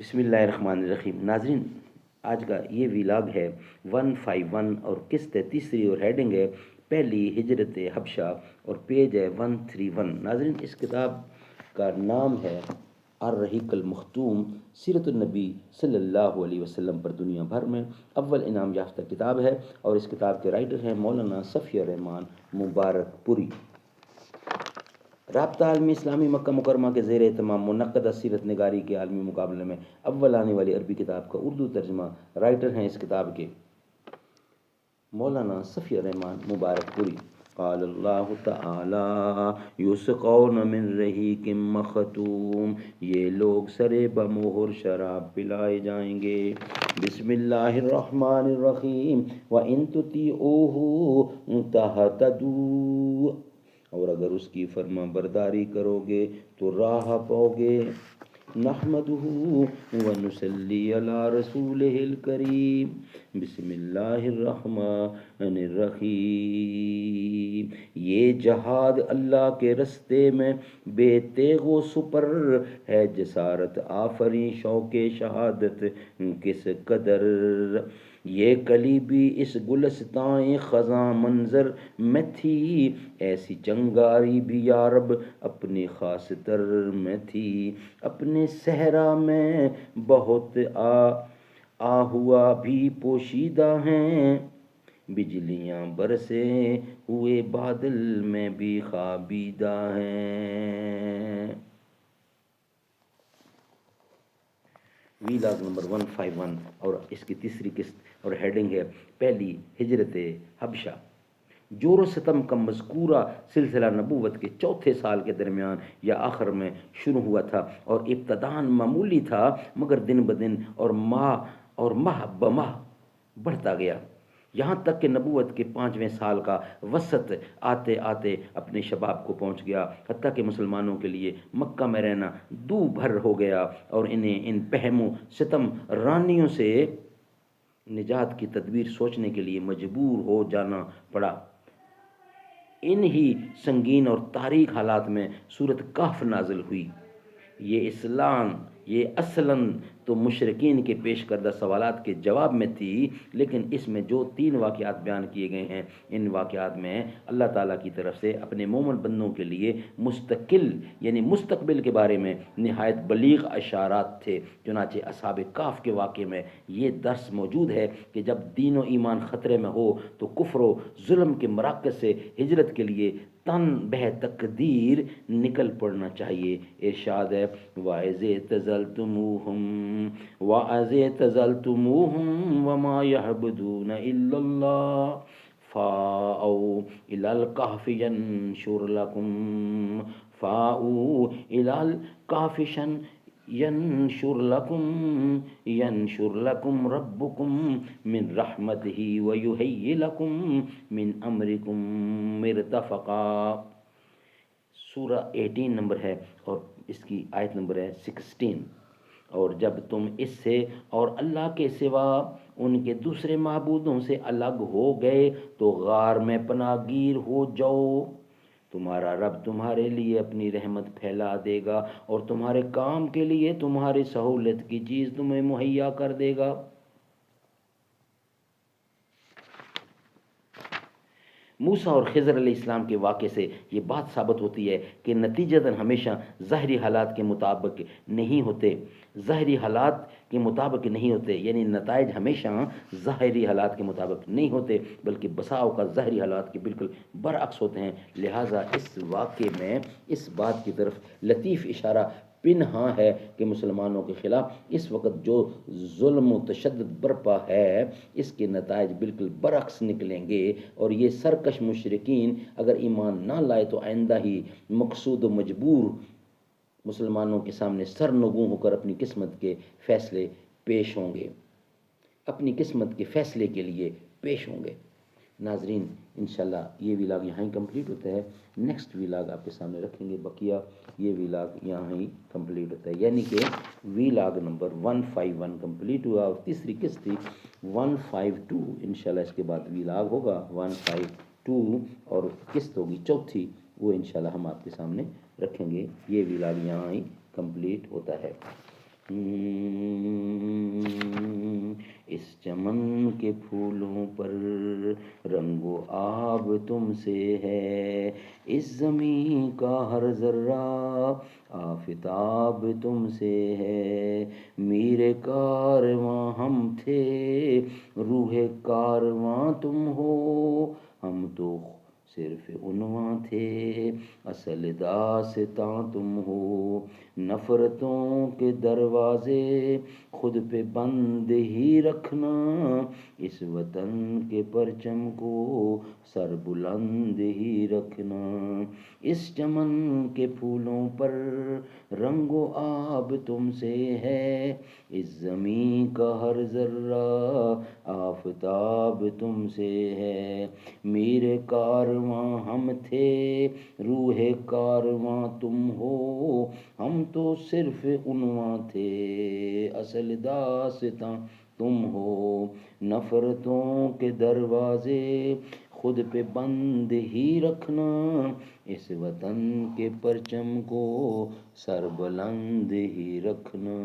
بسم اللہ الرحمن الرحیم۔ ناظرین، آج کا یہ ویلاگ ہے 151 اور قسط ہے تیسری اور ہیڈنگ ہے پہلی ہجرت حبشہ اور پیج ہے 131۔ ناظرین، اس کتاب کا نام ہے الرحیق المختوم، سیرت النبی صلی اللہ علیہ وسلم پر دنیا بھر میں اول انعام یافتہ کتاب ہے، اور اس کتاب کے رائٹر ہیں مولانا صفی الرحمان مبارک پوری۔ رابطہ عالمی اسلامی مکہ مکرمہ کے زیر اہتمام منعقدہ سیرت نگاری کے عالمی مقابلے میں اول آنے والی عربی کتاب کا اردو ترجمہ رائٹر ہیں اس کتاب کے مولانا صفی الرحمان مبارک پوری۔ قال اللہ تعالی یسقون من رحیق مختوم، یہ لوگ سرے بمہر شراب پلائے جائیں گے۔ بسم اللہ الرحمن الرحیم۔ وَإِن تُطِیعُوهُ تَہْتَدُوا، اور اگر اس کی فرما برداری کرو گے تو راہ پاؤ گے۔ نحمدہ ونصلی علی رسولہ الکریم۔ بسم اللہ الرحمن الرحیم۔ یہ جہاد اللہ کے رستے میں بے تیغ و سپر ہے، جسارت آفریں شوق شہادت کس قدر۔ یہ کلی بھی اس گلستان خزاں منظر میں تھی، ایسی چنگاری بھی یارب اپنی خاص تر میں تھی۔ اپنے صحرا میں بہت ہوا بھی پوشیدہ ہیں، بجلیاں برسے ہوئے بادل میں بھی خوابیدہ ہیں۔ ویلاگ نمبر 151 اور اس کی تیسری قسط اور ہیڈنگ ہے پہلی ہجرت حبشہ۔ جور و ستم کا مذکورہ سلسلہ نبوت کے چوتھے سال کے درمیان یا آخر میں شروع ہوا تھا، اور ابتداً معمولی تھا مگر دن بدن اور ماہ بماہ بڑھتا گیا، یہاں تک کہ نبوت کے 5ویں سال کا وسط آتے آتے اپنے شباب کو پہنچ گیا، حتیٰ کہ مسلمانوں کے لیے مکہ میں رہنا دو بھر ہو گیا اور انہیں ان پہم و ستم رانیوں سے نجات کی تدبیر سوچنے کے لیے مجبور ہو جانا پڑا۔ ان ہی سنگین اور تاریک حالات میں سورۃ کہف نازل ہوئی۔ یہ اصلاً تو مشرکین کے پیش کردہ سوالات کے جواب میں تھی، لیکن اس میں جو 3 واقعات بیان کیے گئے ہیں، ان واقعات میں اللہ تعالیٰ کی طرف سے اپنے مومن بندوں کے لیے مستقبل کے بارے میں نہایت بلیغ اشارات تھے۔ چنانچہ اصحاب کہف کے واقعے میں یہ درس موجود ہے کہ جب دین و ایمان خطرے میں ہو تو کفر و ظلم کے مراکز سے ہجرت کے لیے تن بہ تقدیر نکل پڑنا چاہیے۔ ارشاد ہے وَإِذِ اعْتَزَلْتُمُوهُمْ وَمَا يَعْبُدُونَ إِلَّا اللَّهَ فَأْوُوا إِلَى الْكَهْفِ ينشر لكم ربكم من رحمته ويهيئ لكم من امركم مرفقا۔ سورہ 18 نمبر ہے اور اس کی آیت نمبر ہے 16۔ اور جب تم اس سے اور اللہ کے سوا ان کے دوسرے معبودوں سے الگ ہو گئے تو غار میں پناہ گیر ہو جاؤ، تمہارا رب تمہارے لیے اپنی رحمت پھیلا دے گا اور تمہارے کام کے لیے تمہاری سہولت کی چیز تمہیں مہیا کر دے گا۔ موسیٰ اور خضر علیہ السلام کے واقعے سے یہ بات ثابت ہوتی ہے کہ نتیجتاً ہمیشہ ظاہری حالات کے مطابق نہیں ہوتے، یعنی نتائج ہمیشہ ظاہری حالات کے مطابق نہیں ہوتے، بلکہ بسا اوقات ظاہری حالات کے بالکل برعکس ہوتے ہیں۔ لہٰذا اس واقعے میں اس بات کی طرف لطیف اشارہ پنہاں ہے کہ مسلمانوں کے خلاف اس وقت جو ظلم و تشدد برپا ہے، اس کے نتائج بالکل برعکس نکلیں گے، اور یہ سرکش مشرکین اگر ایمان نہ لائے تو آئندہ ہی مقصود و مجبور مسلمانوں کے سامنے سرنگوں ہو کر اپنی قسمت کے فیصلے کے لیے پیش ہوں گے۔ ناظرین، انشاءاللہ یہ ویلاگ یہاں ہی کمپلیٹ ہوتا ہے۔ نیکسٹ ویلاگ آپ کے سامنے رکھیں گے، بقیہ یہ ویلاگ یہاں ہی کمپلیٹ ہوتا ہے، یعنی کہ ویلاگ نمبر 151 کمپلیٹ ہوا اور تیسری قسط تھی 152۔ انشاءاللہ اس کے بعد ویلاگ ہوگا 152 اور قسط ہوگی چوتھی، وہ انشاءاللہ ہم آپ کے سامنے رکھیں گے۔ یہ ویلاگ یہاں ہی کمپلیٹ ہوتا ہے۔ اس چمن کے پھولوں پر رنگ و آب تم سے ہے، اس زمین کا ہر ذرہ آفتاب تم سے ہے، میر کارواں ہم تھے، روح کارواں تم ہو، ہم تو صرف عنواں تھے، اصل داستاں تم ہو، نفرتوں کے دروازے خود پہ بند ہی رکھنا، اس وطن کے پرچم کو سر بلند ہی رکھنا، اس چمن کے پھولوں پر رنگ و آب تم سے ہے، اس زمین کا ہر ذرہ آفتاب تم سے ہے، میر کارواں ہم تھے، روح کارواں تم ہو، ہم تو صرف عنواں تھے، اصل داستاں تم ہو، نفرتوں کے دروازے خود پہ بند ہی رکھنا، اس وطن کے پرچم کو سر بلند ہی رکھنا۔